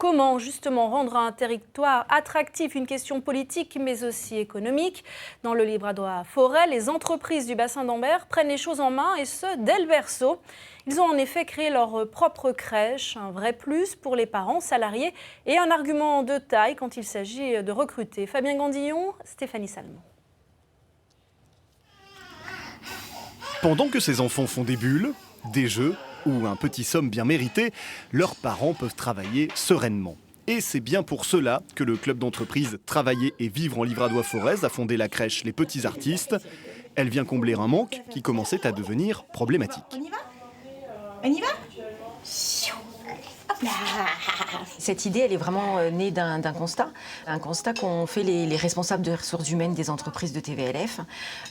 Comment justement rendre un territoire attractif, une question politique mais aussi économique. Dans le Livradois Forez, les entreprises du bassin d'Ambert prennent les choses en main et ce, dès le berceau. Ils ont en effet créé leur propre crèche, un vrai plus pour les parents, salariés et un argument de taille quand il s'agit de recruter. Fabien Gandillon, Stéphanie Salmon. Pendant que ces enfants font des bulles, des jeux ou un petit somme bien mérité, leurs parents peuvent travailler sereinement. Et c'est bien pour cela que le club d'entreprise Travailler et Vivre en Livradois Forez a fondé la crèche Les Petits Artistes. Elle vient combler un manque qui commençait à devenir problématique. On y va? Hop là! Cette idée, elle est vraiment née d'un constat qu'ont fait les responsables de ressources humaines des entreprises de TVLF,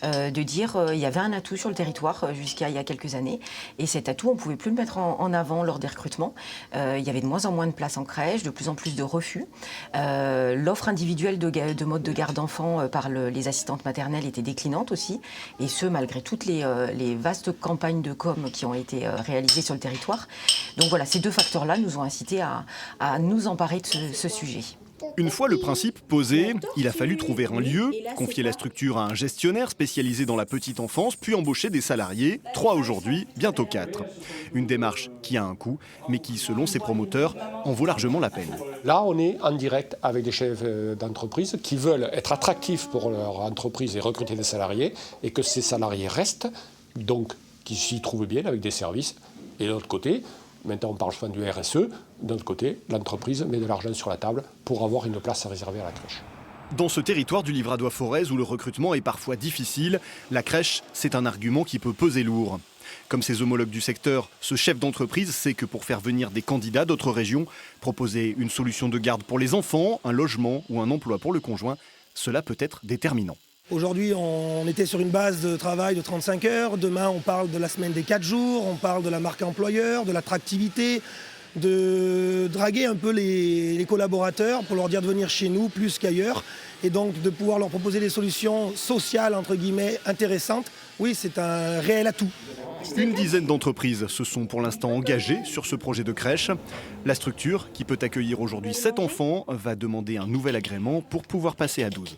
de dire il y avait un atout sur le territoire jusqu'à il y a quelques années, et cet atout, on ne pouvait plus le mettre en avant lors des recrutements. Il y avait de moins en moins de places en crèche, de plus en plus de refus. L'offre individuelle de mode de garde d'enfants par les assistantes maternelles était déclinante aussi, et ce, malgré toutes les vastes campagnes de com qui ont été réalisées sur le territoire. Donc voilà, ces deux facteurs-là nous ont incité à nous emparer de ce sujet. Une fois le principe posé, il a fallu trouver un lieu, confier la structure à un gestionnaire spécialisé dans la petite enfance, puis embaucher des salariés, 3 aujourd'hui, bientôt 4. Une démarche qui a un coût, mais qui, selon ses promoteurs, en vaut largement la peine. Là, on est en direct avec des chefs d'entreprise qui veulent être attractifs pour leur entreprise et recruter des salariés, et que ces salariés restent, donc qui s'y trouvent bien avec des services. Et de l'autre côté, maintenant on parle souvent du RSE, d'un autre côté, l'entreprise met de l'argent sur la table pour avoir une place réservée à la crèche. Dans ce territoire du Livradois Forez où le recrutement est parfois difficile, la crèche, c'est un argument qui peut peser lourd. Comme ses homologues du secteur, ce chef d'entreprise sait que pour faire venir des candidats d'autres régions, proposer une solution de garde pour les enfants, un logement ou un emploi pour le conjoint, cela peut être déterminant. Aujourd'hui, on était sur une base de travail de 35 heures. Demain, on parle de la semaine des 4 jours. On parle de la marque employeur, de l'attractivité, de draguer un peu les collaborateurs pour leur dire de venir chez nous plus qu'ailleurs. Et donc, de pouvoir leur proposer des solutions sociales, entre guillemets, intéressantes. Oui, c'est un réel atout. Une dizaine d'entreprises se sont pour l'instant engagées sur ce projet de crèche. La structure, qui peut accueillir aujourd'hui 7 enfants, va demander un nouvel agrément pour pouvoir passer à 12.